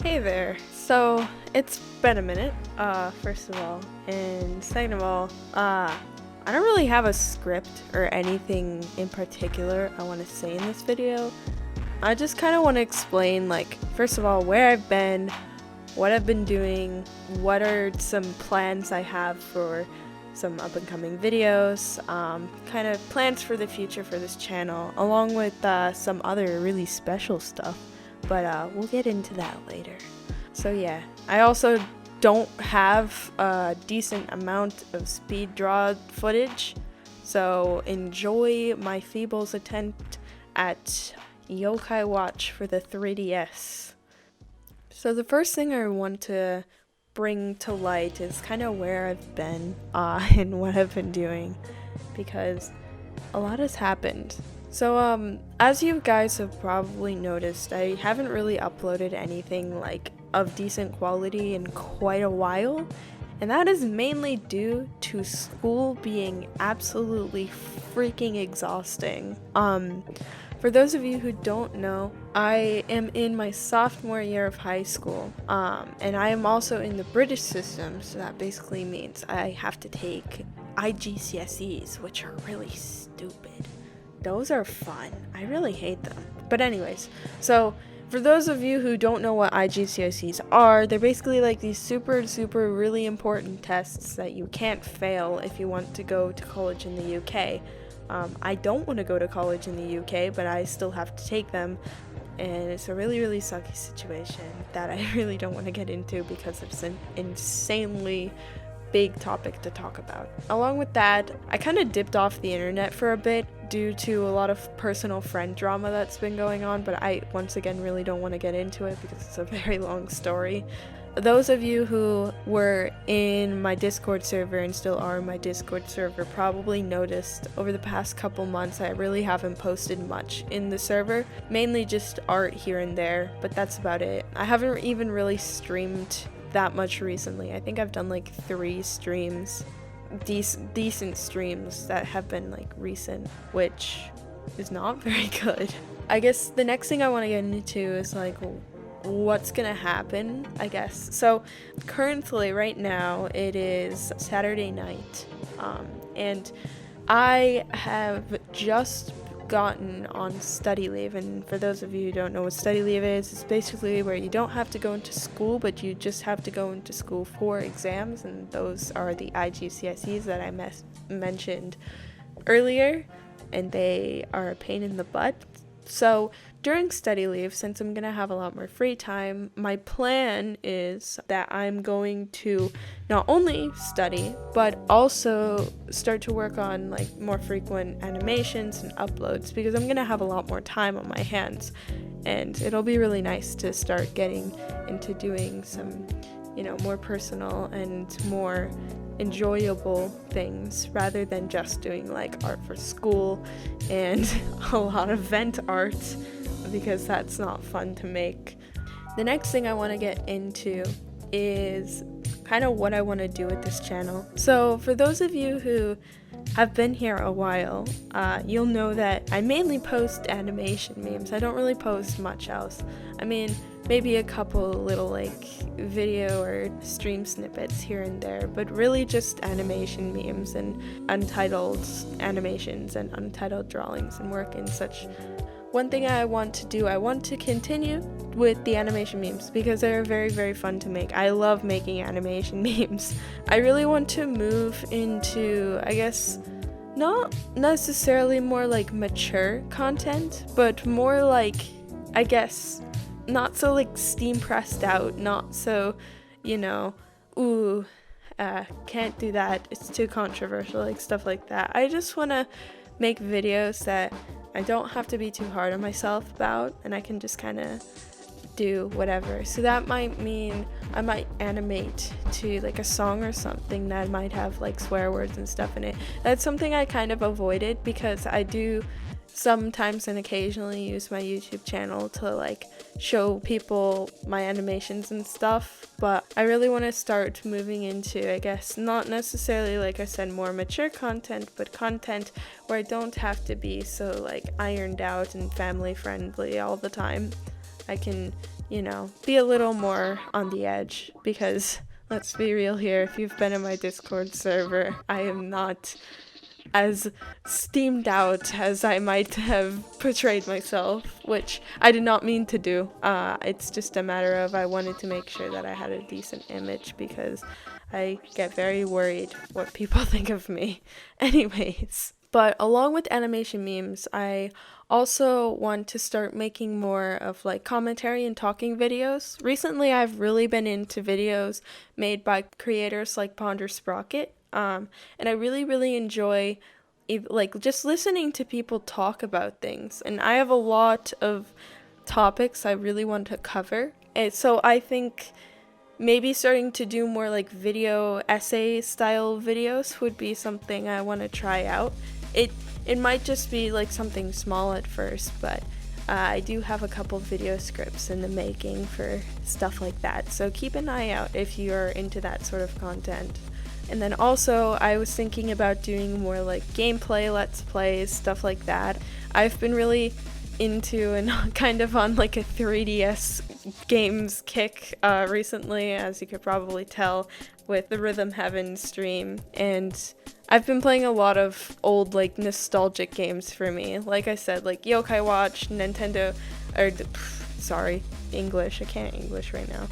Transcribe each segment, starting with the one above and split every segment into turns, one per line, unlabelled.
Hey there. So it's been a minute, first of all, and second of all, I don't really have a script or anything in particular I want to say in this video. I just kind of want to explain, first of all, where I've been, what I've been doing, what are some plans I have for some up and coming videos, kind of plans for the future for this channel, along with some other really special stuff. But we'll get into that later. So yeah, I also don't have a decent amount of speed draw footage, so enjoy my feebles attempt at Yokai Watch for the 3DS. So the first thing I want to bring to light is kind of where I've been and what I've been doing, because a lot has happened. So as you guys have probably noticed, I haven't really uploaded anything of decent quality in quite a while, and that is mainly due to school being absolutely freaking exhausting. For those of you who don't know, I am in my sophomore year of high school, and I am also in the British system, so that basically means I have to take IGCSEs, which are really stupid. Those are fun. I really hate them. But anyways, so for those of you who don't know what IGCSEs are, they're basically these super really important tests that you can't fail if you want to go to college in the UK. I don't want to go to college in the UK, but I still have to take them, and it's a really sucky situation that I really don't want to get into because it's an insanely big topic to talk about. Along with that, I kind of dipped off the internet for a bit due to a lot of personal friend drama that's been going on, but I once again really don't want to get into it because it's a very long story. Those of you who were in my Discord server and still are in my Discord server probably noticed over the past couple months I really haven't posted much in the server, mainly just art here and there, but that's about it. I haven't even really streamed that much recently. I think I've done 3 streams, decent streams that have been recent, which is not very good. I guess the next thing I want to get into is what's gonna happen, I guess. So currently right now it is Saturday night, and I have just gotten on study leave, and for those of you who don't know what study leave is, it's basically where you don't have to go into school, but you just have to go into school for exams, and those are the IGCSEs that I mentioned earlier, and they are a pain in the butt. So during study leave, since I'm gonna have a lot more free time, my plan is that I'm going to not only study, but also start to work on more frequent animations and uploads, because I'm gonna have a lot more time on my hands, and it'll be really nice to start getting into doing some, more personal and more enjoyable things rather than just doing art for school and a lot of vent art, because that's not fun to make. The next thing I want to get into is kind of what I want to do with this channel. So for those of you who have been here a while, you'll know that I mainly post animation memes. I don't really post much else. I mean, maybe a couple little video or stream snippets here and there, but really just animation memes and untitled animations and untitled drawings and work and such. One thing I want to do, I want to continue with the animation memes because they're very fun to make. I love making animation memes. I really want to move into, I guess, not necessarily more mature content, but more I guess, not so steam pressed out, not so, can't do that, it's too controversial, stuff like that. I just want to make videos that I don't have to be too hard on myself about, and I can just kind of do whatever. So that might mean I might animate to a song or something that might have swear words and stuff in it. That's something I kind of avoided because I do sometimes and occasionally use my YouTube channel to show people my animations and stuff, but I really want to start moving into, I guess, not necessarily like I said more mature content, but content where I don't have to be so ironed out and family friendly all the time. I can you know, be a little more on the edge, because let's be real here, if you've been in my Discord server, I am not as steamed out as I might have portrayed myself, which I did not mean to do. It's just a matter of I wanted to make sure that I had a decent image, because I get very worried what people think of me. Anyways, but along with animation memes, I also want to start making more of like commentary and talking videos. Recently, I've really been into videos made by creators like Ponder Sprocket. And I really enjoy like just listening to people talk about things. And I have a lot of topics I really want to cover. And so I think maybe starting to do more like video essay style videos would be something I want to try out. It might just be like something small at first, but I do have a couple video scripts in the making for stuff like that. So keep an eye out if you're into that sort of content. And then also, I was thinking about doing more like gameplay, let's plays, stuff like that. I've been really into and kind of on like a 3DS games kick recently, as you could probably tell with the Rhythm Heaven stream. And I've been playing a lot of old like nostalgic games for me. Like I said, like Yokai Watch, Nintendo, English, I can't English right now.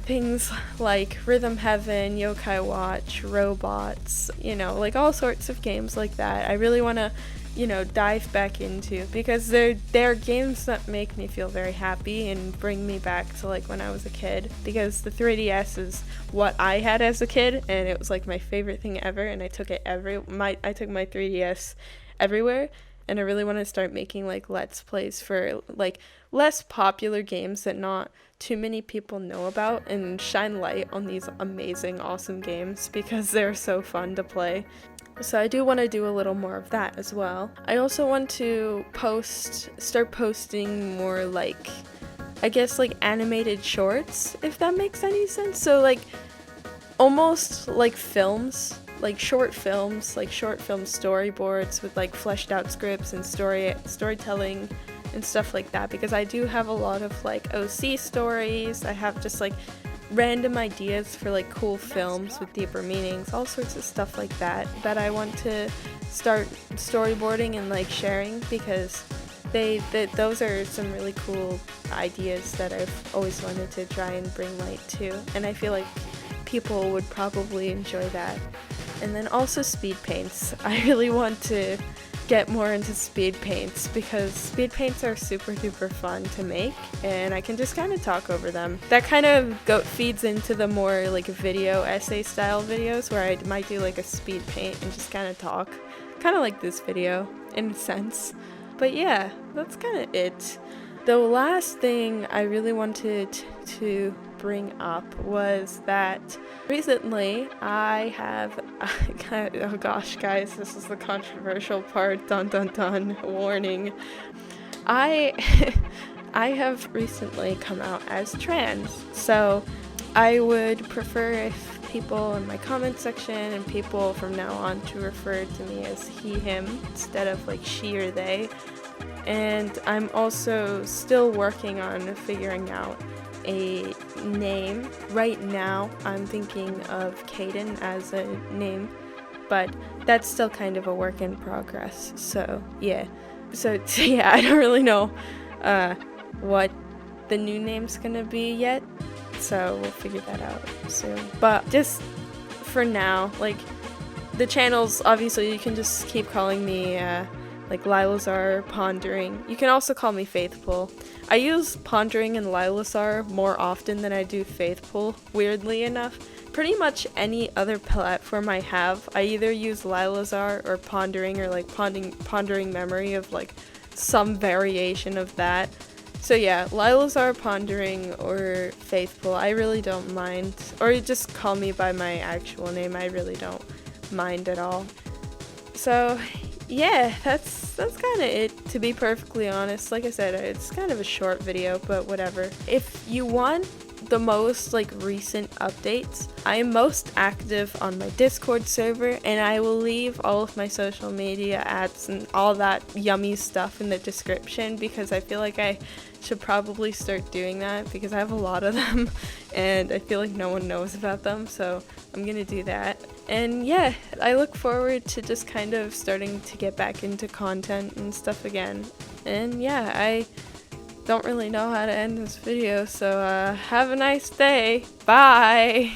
Things like Rhythm Heaven, Yokai Watch, Robots, you know, like all sorts of games like that. I really want to, you know, dive back into, because they're games that make me feel very happy and bring me back to like when I was a kid, because the 3DS is what I had as a kid, and it was like my favorite thing ever, and I took it I took my 3DS everywhere. And I really want to start making like let's plays for like less popular games that not too many people know about, and shine light on these amazing, awesome games, because they're so fun to play. So I do want to do a little more of that as well. I also want to start posting more like, I guess like animated shorts, if that makes any sense. So like almost like films. Like short film storyboards with like fleshed out scripts and storytelling and stuff like that, because I do have a lot of like OC stories. I have just like random ideas for like cool films with deeper meanings, all sorts of stuff like that I want to start storyboarding and like sharing, because those are some really cool ideas that I've always wanted to try and bring light to, and I feel like people would probably enjoy that. And then also speed paints. I really want to get more into speed paints, because speed paints are super duper fun to make, and I can just kind of talk over them. That kind of feeds into the more like video essay style videos, where I might do like a speed paint and just kind of talk, kind of like this video in a sense. But yeah, that's kind of it. The last thing I really wanted to bring up was that recently I have oh gosh guys, this is the controversial part, dun dun dun, warning. I have recently come out as trans, so I would prefer if people in my comment section and people from now on to refer to me as he, him, instead of like she or they. And I'm also still working on figuring out a name. Right now I'm thinking of Caden as a name, but that's still kind of a work in progress. So yeah, I don't really know what the new name's gonna be yet, so we'll figure that out soon. But just for now, like the channels, obviously you can just keep calling me like lylosar, pondering. You can also call me faithful. I use pondering and lylosar more often than I do faithful, weirdly enough. Pretty much any other platform I have, I either use lylosar or pondering, or like pondering memory of like some variation of that. So yeah, lylosar, pondering, or faithful, I really don't mind. Or you just call me by my actual name, I really don't mind at all. So yeah, that's kind of it, to be perfectly honest. Like I said, it's kind of a short video, but whatever. If you want the most like recent updates, I am most active on my Discord server, and I will leave all of my social media ads and all that yummy stuff in the description, because I feel like I should probably start doing that because I have a lot of them and I feel like no one knows about them, so I'm gonna do that. And yeah, I look forward to just kind of starting to get back into content and stuff again. And yeah, I don't really know how to end this video, so have a nice day. Bye!